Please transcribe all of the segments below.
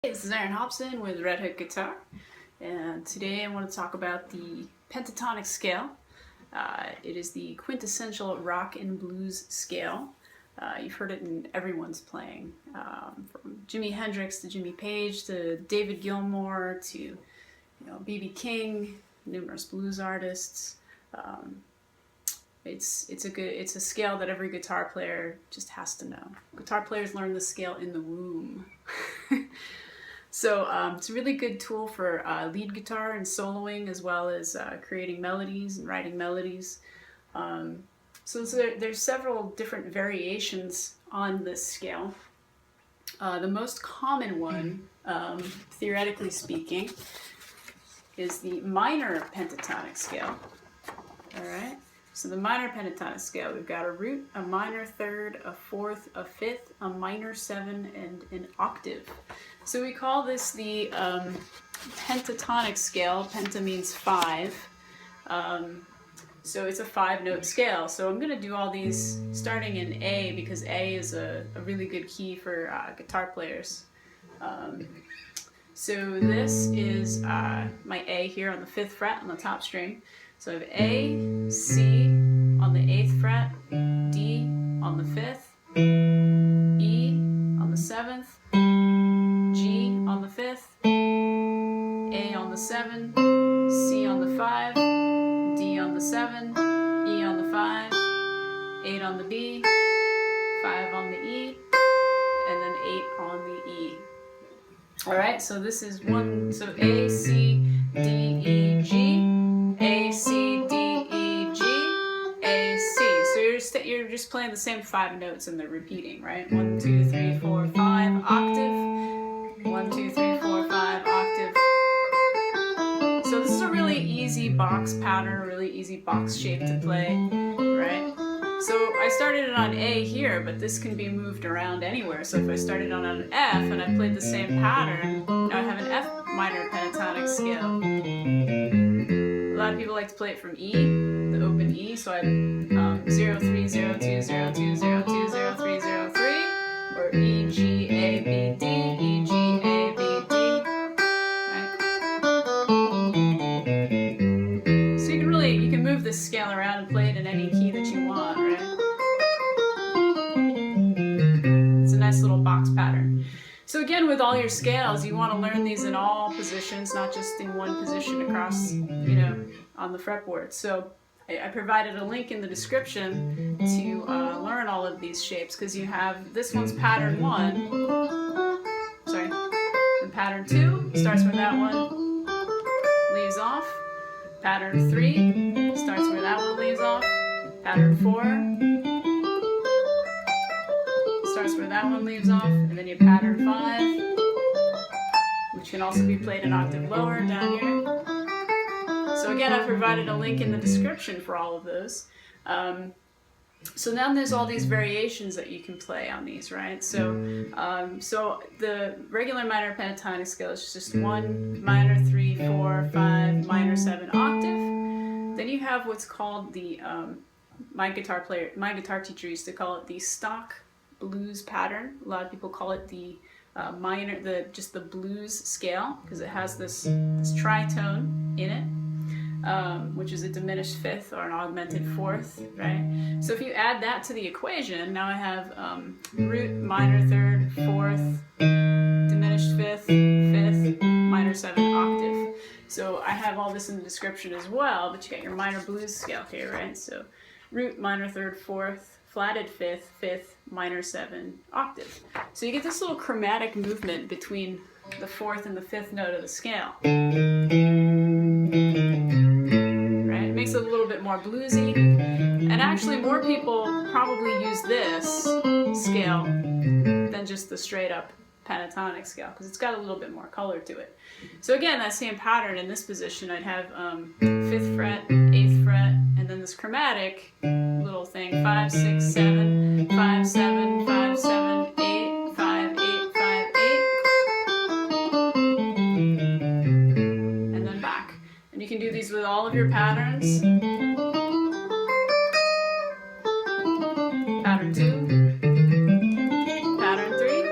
This is Aaron Hobson with Red Hook Guitar, and today I want to talk about the Pentatonic Scale. It is the quintessential rock and blues scale. You've heard it in everyone's playing, from Jimi Hendrix to Jimmy Page to David Gilmore to B.B. King, numerous blues artists. It's a scale that every guitar player just has to know. Guitar players learn the scale in the womb. So it's a really good tool for lead guitar and soloing, as well as creating melodies and writing melodies. So there's several different variations on this scale. The most common one, theoretically speaking, is the minor pentatonic scale. All right. So the minor pentatonic scale, we've got a root, a minor third, a fourth, a fifth, a minor seven, and an octave. So we call this the pentatonic scale. Penta means five. So it's a 5-note scale. So I'm going to do all these starting in A, because A is a really good key for guitar players. So this is my A here on the 5th fret on the top string. So I have A, C on the 8th fret, D on the 5th, E on the 7th, G on the 5th, A on the 7, C on the 5, D on the 7, E on the 5, 8 on the B, 5 on the E, and then 8 on the E. Alright, so this is so A, C, D, E, G, A, C, D, E, G, A, C. So you're just playing the same 5 notes and they're repeating, right? 1, 2, 3, 4, 5, octave. 1, 2, 3, 4, 5, octave. So this is a really easy box pattern, a really easy box shape to play, right? So I started it on A here, but this can be moved around anywhere. So if I started on an F and I played the same pattern, now I have an F minor pentatonic scale. A lot of people like to play it from E, the open E, so I have 0, 3, 0, 2, 0, 2, 0, 2, 0, 3, 0, 3, or E, G, A, B, D, E, G, A, B, D, right? So you can move this scale around and play it in any key that you want, right? It's a nice little box pattern. So again, with all your scales, you want to learn these in all positions, not just in one position across, on the fretboard. So I provided a link in the description to learn all of these shapes, because you have, this one's pattern 1, and pattern 2 starts where that one leaves off. Pattern 3 starts where that one leaves off. Pattern 4 starts where that one leaves off. And then you have pattern 5, which can also be played an octave lower down here. So again, I've provided a link in the description for all of those. So then there's all these variations that you can play on these, right? So the regular minor pentatonic scale is just 1, minor 3, 4, 5, minor 7 octave. Then you have what's called the, my guitar teacher used to call it the stock blues pattern. A lot of people call it the just the blues scale, because it has this tritone in it. Which is a diminished fifth or an augmented fourth, right? So if you add that to the equation, now I have root, minor third, fourth, diminished fifth, fifth, minor 7, octave. So I have all this in the description as well, but you got your minor blues scale here, right? So root, minor third, fourth, flatted fifth, fifth, minor 7, octave. So you get this little chromatic movement between the 4th and the 5th note of the scale. It makes it a little bit more bluesy, and actually more people probably use this scale than just the straight up pentatonic scale, because it's got a little bit more color to it. So again, that same pattern in this position, I'd have 5th fret, 8th fret, and then this chromatic little thing, 5, 6, 7, 5, 7, 5, 7, 8, 5, 8, 5, 8, and then back. And you can do these with all of your patterns. Pattern 2, pattern 3,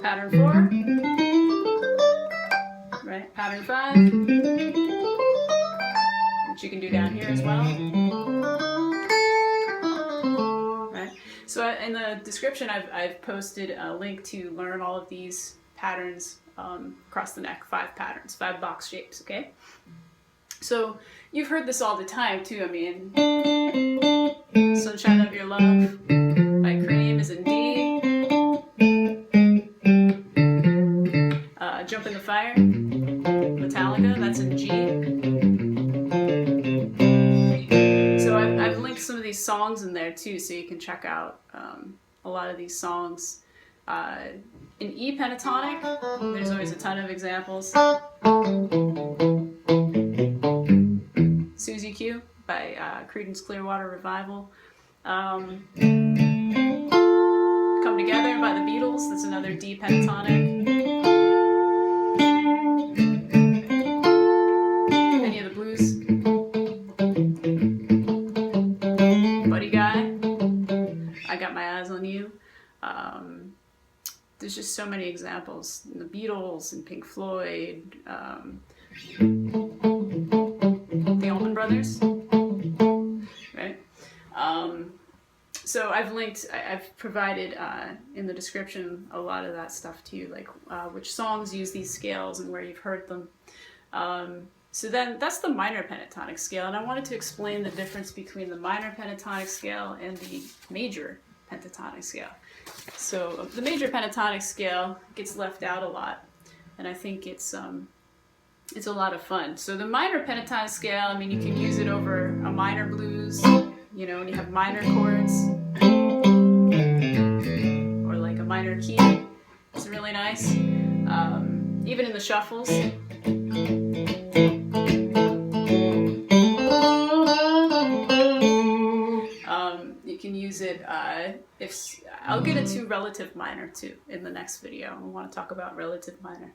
pattern 4, Pattern 5, which you can do down here as well. Right. So in the description, I've posted a link to learn all of these patterns across the neck, 5 patterns, 5 box shapes. Okay. So you've heard this all the time too. I mean, Sunshine of Your Love by Cream is in D. Jump in the Fire, Metallica, that's in G. So I've linked some of these songs in there too, so you can check out a lot of these songs. In E pentatonic, there's always a ton of examples. Susie Q by Creedence Clearwater Revival. Come Together by the Beatles, that's another D pentatonic. Any of the blues? Buddy Guy, I Got My Eyes on You. There's just so many examples. The Beatles and Pink Floyd, the Allman Brothers, right? So I've provided in the description a lot of that stuff to you, like which songs use these scales and where you've heard them. So then that's the minor pentatonic scale, and I wanted to explain the difference between the minor pentatonic scale and the major pentatonic scale. So the major pentatonic scale gets left out a lot, and I think it's a lot of fun. So the minor pentatonic scale, I mean, you can use it over a minor blues, you know, when you have minor chords, or like a minor key. It's really nice. Even in the shuffles. You can use it if I'll get into relative minor too in the next video. I want to talk about relative minor.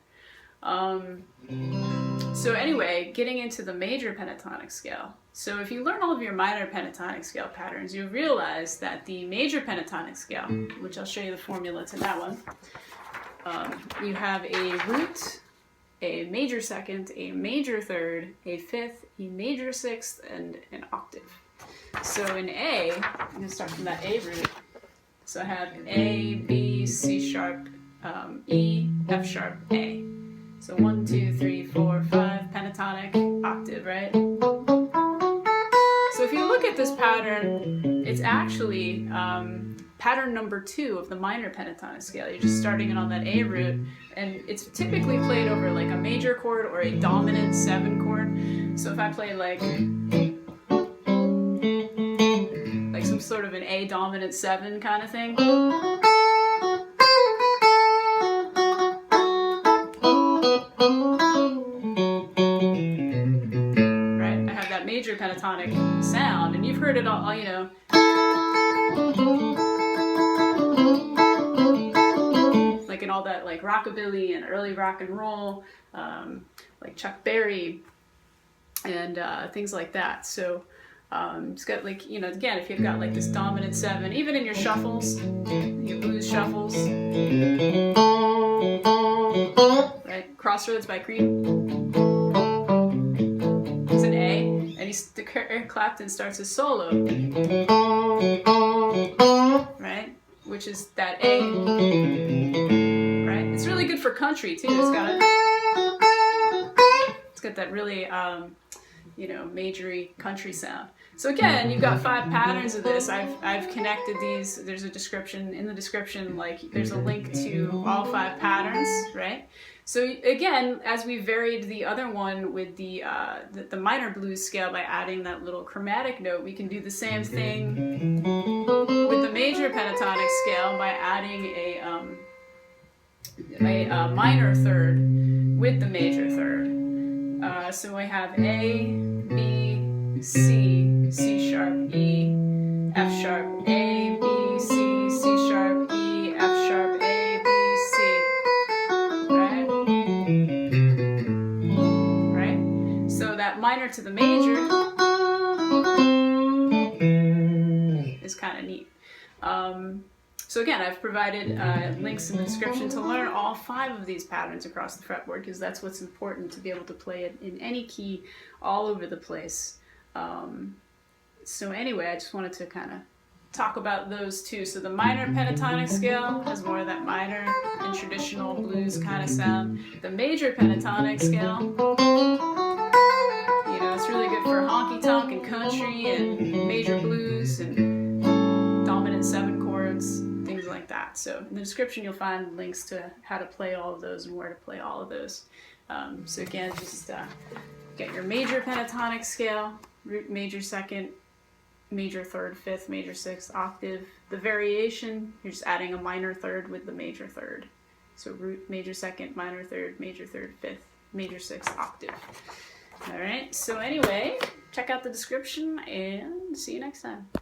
So anyway, getting into the major pentatonic scale. So if you learn all of your minor pentatonic scale patterns, you realize that the major pentatonic scale, which I'll show you the formula to that one, you have a root, a major second, a major third, a fifth, a major sixth, and an octave. So in A, I'm going to start from that A root. So I have A, B, C sharp, E, F sharp, A. So 1, 2, 3, 4, 5, pentatonic, octave, right? So if you look at this pattern, it's actually pattern number 2 of the minor pentatonic scale. You're just starting it on that A root, and it's typically played over like a major chord or a dominant 7 chord. So if I play like some sort of an A dominant 7 kind of thing. Right, I have that major pentatonic sound, and you've heard it all, you know. Like in all that like rockabilly and early rock and roll, like Chuck Berry and things like that. So it's got like, you know, again, if you've got like this dominant 7, even in your shuffles, your blues shuffles, right? Crossroads by Cream. It's an A, and Eric Clapton starts his solo, right? Which is that A, right? It's really good for country too. It's got that really, you know, majory country sound. So again, you've got 5 patterns of this. I've connected these. There's a description in the description, like there's a link to all 5 patterns, right? So again, as we varied the other one with the minor blues scale by adding that little chromatic note, we can do the same thing with the major pentatonic scale by adding a minor third with the major third. So I have A, B, C, C sharp, E, F sharp, A, B, C, C sharp, E, F sharp, A, B, C. Right? Right? So that minor to the major is kind of neat. So again, I've provided links in the description to learn all 5 of these patterns across the fretboard, because that's what's important, to be able to play it in any key all over the place. So anyway, I just wanted to kind of talk about those two. So the minor pentatonic scale has more of that minor and traditional blues kind of sound. The major pentatonic scale, you know, it's really good for honky tonk and country and major blues and dominant 7 chords, things like that. So in the description you'll find links to how to play all of those and where to play all of those. So again, just get your major pentatonic scale, root major 2nd, major 3rd, 5th, major 6th, octave. The variation, you're just adding a minor 3rd with the major 3rd. So root major 2nd, minor 3rd, major 3rd, 5th, major 6th, octave. All right, so anyway, check out the description and see you next time.